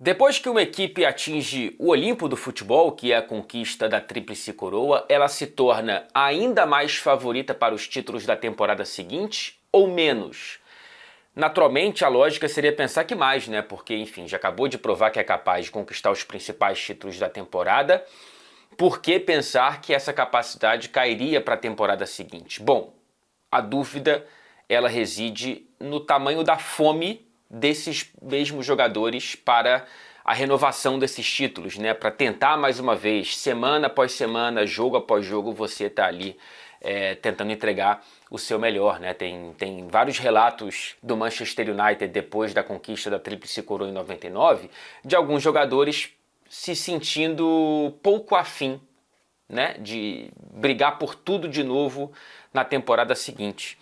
Depois que uma equipe atinge o Olimpo do futebol, que é a conquista da Tríplice Coroa, ela se torna ainda mais favorita para os títulos da temporada seguinte ou menos? Naturalmente, a lógica seria pensar que mais, né? Porque, enfim, já acabou de provar que é capaz de conquistar os principais títulos da temporada. Por que pensar que essa capacidade cairia para a temporada seguinte? Bom, a dúvida ela reside no tamanho da fome desses mesmos jogadores para a renovação desses títulos, né? Para tentar mais uma vez, semana após semana, jogo após jogo, você está ali tentando entregar o seu melhor, né? Tem vários relatos do Manchester United depois da conquista da Tríplice Coroa em 99, de alguns jogadores se sentindo pouco afim, né, de brigar por tudo de novo na temporada seguinte.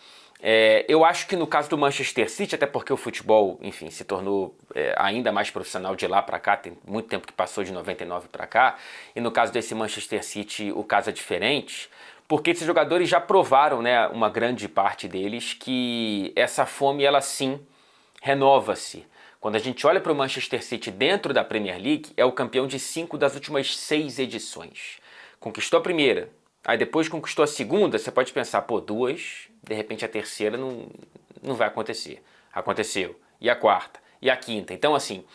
Eu acho que no caso do Manchester City, até porque o futebol, enfim, se tornou ainda mais profissional de lá para cá, tem muito tempo que passou de 99 para cá, e no caso desse Manchester City o caso é diferente, porque esses jogadores já provaram, né, uma grande parte deles, que essa fome ela sim renova-se. Quando a gente olha para o Manchester City dentro da Premier League, é o campeão de 5 das últimas 6 edições. Conquistou a primeira, aí depois conquistou a segunda, você pode pensar, pô, 2, de repente a terceira não vai acontecer. Aconteceu. E a quarta, e a quinta. Então, assim,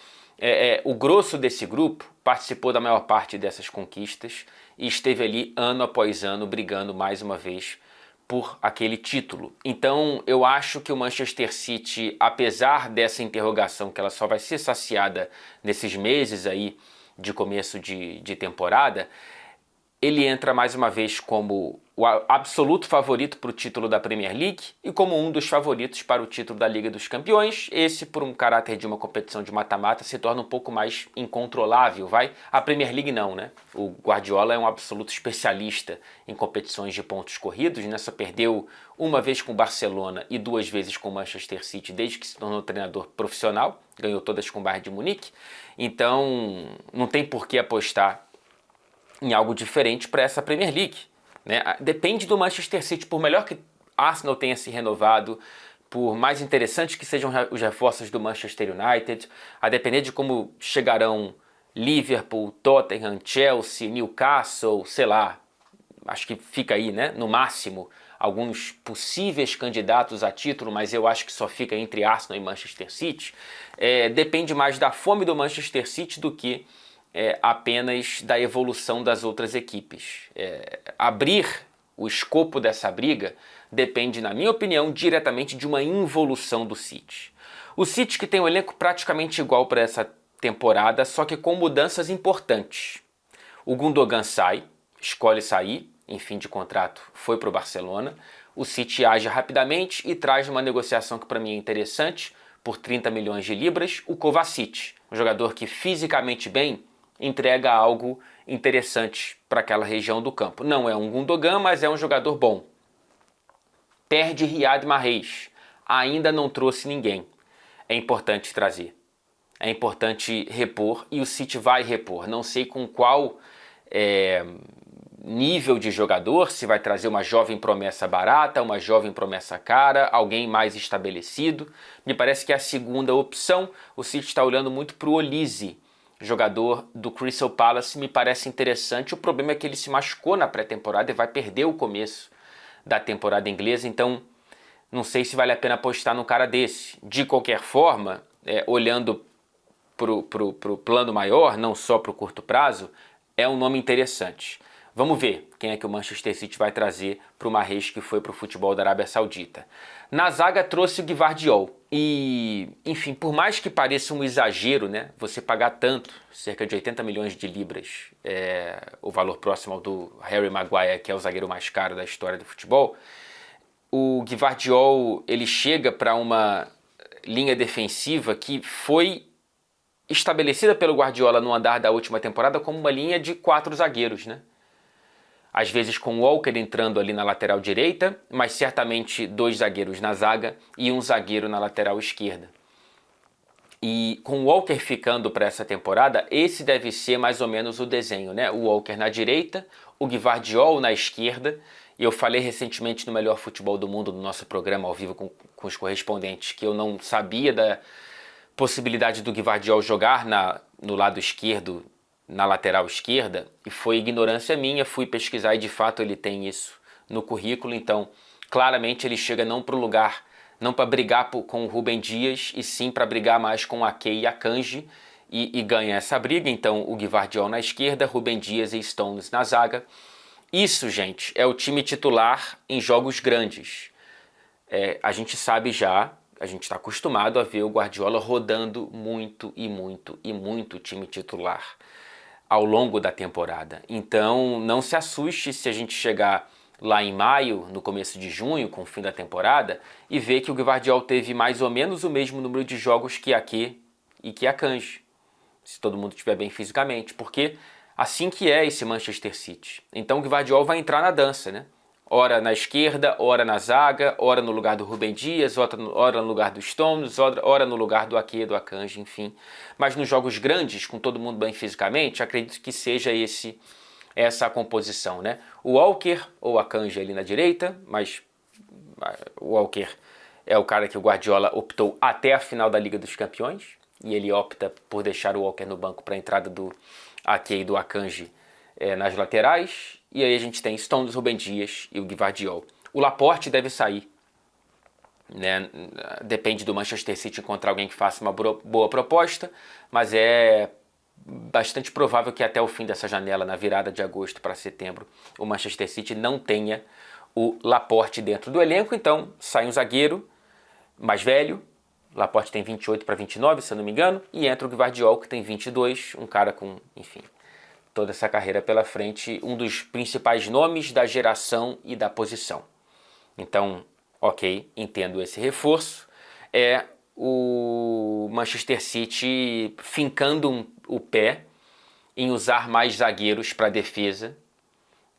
o grosso desse grupo participou da maior parte dessas conquistas e esteve ali ano após ano brigando mais uma vez por aquele título. Então eu acho que o Manchester City, apesar dessa interrogação que ela só vai ser saciada nesses meses aí de começo de temporada, ele entra mais uma vez como o absoluto favorito para o título da Premier League e como um dos favoritos para o título da Liga dos Campeões. Esse, por um caráter de uma competição de mata-mata, se torna um pouco mais incontrolável, vai? A Premier League não, né? O Guardiola é um absoluto especialista em competições de pontos corridos, né? Só perdeu uma vez com o Barcelona e 2 vezes com o Manchester City desde que se tornou treinador profissional, ganhou todas com o Bayern de Munique, então não tem por que apostar em algo diferente para essa Premier League, né? Depende do Manchester City, por melhor que Arsenal tenha se renovado, por mais interessantes que sejam os reforços do Manchester United, a depender de como chegarão Liverpool, Tottenham, Chelsea, Newcastle, sei lá, acho que fica aí, né, no máximo, alguns possíveis candidatos a título, mas eu acho que só fica entre Arsenal e Manchester City. Depende mais da fome do Manchester City do que apenas da evolução das outras equipes. Abrir o escopo dessa briga depende, na minha opinião, diretamente de uma involução do City. O City que tem um elenco praticamente igual para essa temporada, só que com mudanças importantes. O Gundogan sai, escolhe sair, em fim de contrato foi para o Barcelona. O City age rapidamente e traz uma negociação que para mim é interessante, por 30 milhões de libras, o Kovacic, um jogador que fisicamente bem entrega algo interessante para aquela região do campo. Não é um Gundogan, mas é um jogador bom. Perde Riyad Mahrez, ainda não trouxe ninguém. É importante trazer. É importante repor e o City vai repor. Não sei com qual nível de jogador, se vai trazer uma jovem promessa barata, uma jovem promessa cara, alguém mais estabelecido. Me parece que é a segunda opção. O City está olhando muito para o Olise, jogador do Crystal Palace, me parece interessante. O problema é que ele se machucou na pré-temporada e vai perder o começo da temporada inglesa, então não sei se vale a pena apostar num cara desse. De qualquer forma, olhando pro plano maior, não só pro curto prazo, é um nome interessante. Vamos ver quem é que o Manchester City vai trazer para o Mahrez, que foi para o futebol da Arábia Saudita. Na zaga trouxe o Gvardiol. E, enfim, por mais que pareça um exagero, né, você pagar tanto, cerca de 80 milhões de libras, o valor próximo ao do Harry Maguire, que é o zagueiro mais caro da história do futebol, o Gvardiol ele chega para uma linha defensiva que foi estabelecida pelo Guardiola no andar da última temporada como uma linha de 4 zagueiros, né? Às vezes com o Walker entrando ali na lateral direita, mas certamente 2 zagueiros na zaga e um zagueiro na lateral esquerda. E com o Walker ficando para essa temporada, esse deve ser mais ou menos o desenho, né? O Walker na direita, o Gvardiol na esquerda. E eu falei recentemente no Melhor Futebol do Mundo, no nosso programa ao vivo com os correspondentes, que eu não sabia da possibilidade do Gvardiol jogar no lado esquerdo, na lateral esquerda, e foi ignorância minha, fui pesquisar e de fato ele tem isso no currículo, então claramente ele chega não para o lugar, não para brigar com o Rúben Dias, e sim para brigar mais com o Ake e Akanji, e ganha essa briga. Então o Gvardiol na esquerda, Rúben Dias e Stones na zaga. Isso, gente, é o time titular em jogos grandes. A gente sabe já, a gente está acostumado a ver o Guardiola rodando muito e muito e muito o time titular ao longo da temporada. Então não se assuste se a gente chegar lá em maio, no começo de junho, com o fim da temporada, e ver que o Gvardiol teve mais ou menos o mesmo número de jogos que Ake e que Akanji, se todo mundo estiver bem fisicamente, porque assim que é esse Manchester City. Então o Gvardiol vai entrar na dança, né? Ora na esquerda, ora na zaga, ora no lugar do Rúben Dias, ora no lugar do Stones, ora no lugar do Ake, do Akanji, enfim. Mas nos jogos grandes, com todo mundo bem fisicamente, acredito que seja essa a composição, né? O Walker ou Akanji ali na direita, mas o Walker é o cara que o Guardiola optou até a final da Liga dos Campeões, e ele opta por deixar o Walker no banco para a entrada do Ake e do Akanji nas laterais. E aí a gente tem Stones, Rúben Dias e o Gvardiol. O Laporte deve sair, né? Depende do Manchester City encontrar alguém que faça uma boa proposta, mas é bastante provável que até o fim dessa janela, na virada de agosto para setembro, o Manchester City não tenha o Laporte dentro do elenco. Então sai um zagueiro mais velho, Laporte tem 28 para 29, se eu não me engano, e entra o Gvardiol, que tem 22, um cara com, enfim, toda essa carreira pela frente, um dos principais nomes da geração e da posição. Então, ok, entendo esse reforço. É o Manchester City fincando o pé em usar mais zagueiros para defesa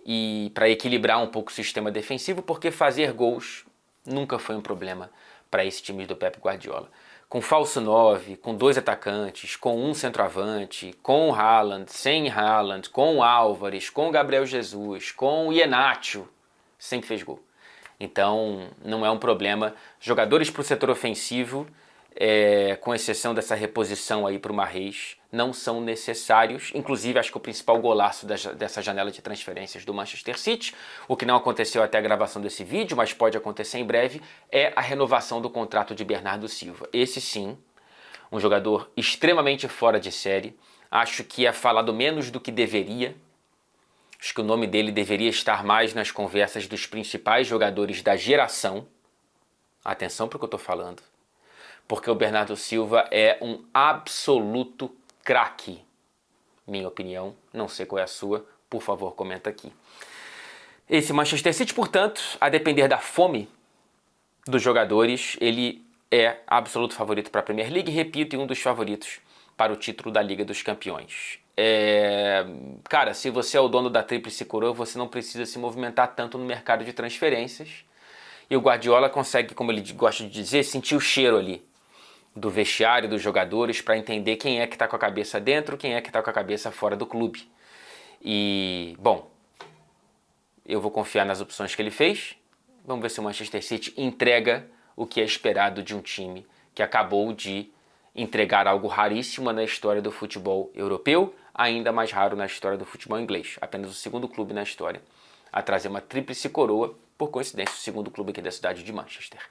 e para equilibrar um pouco o sistema defensivo, porque fazer gols nunca foi um problema para esse time do Pep Guardiola. Com falso 9, com 2 atacantes, com um centroavante, com o Haaland, sem Haaland, com o Álvares, com o Gabriel Jesus, com o Iheanacho, sempre fez gol. Então não é um problema. Jogadores para o setor ofensivo, com exceção dessa reposição aí para o Mahrez, não são necessários. Inclusive acho que o principal golaço dessa janela de transferências do Manchester City, o que não aconteceu até a gravação desse vídeo, mas pode acontecer em breve, é a renovação do contrato de Bernardo Silva. Esse sim, um jogador extremamente fora de série. Acho que é falado menos do que deveria. Acho que o nome dele deveria estar mais nas conversas dos principais jogadores da geração. Atenção para o que eu estou falando. Porque o Bernardo Silva é um absoluto craque. Minha opinião, não sei qual é a sua, por favor, comenta aqui. Esse Manchester City, portanto, a depender da fome dos jogadores, ele é absoluto favorito para a Premier League, repito, e um dos favoritos para o título da Liga dos Campeões. Cara, se você é o dono da Tríplice Coroa, você não precisa se movimentar tanto no mercado de transferências. E o Guardiola consegue, como ele gosta de dizer, sentir o cheiro ali do vestiário, dos jogadores, para entender quem é que está com a cabeça dentro, quem é que está com a cabeça fora do clube. E, bom, eu vou confiar nas opções que ele fez. Vamos ver se o Manchester City entrega o que é esperado de um time que acabou de entregar algo raríssimo na história do futebol europeu, ainda mais raro na história do futebol inglês. Apenas o segundo clube na história a trazer uma tríplice coroa, por coincidência, o segundo clube aqui da cidade de Manchester.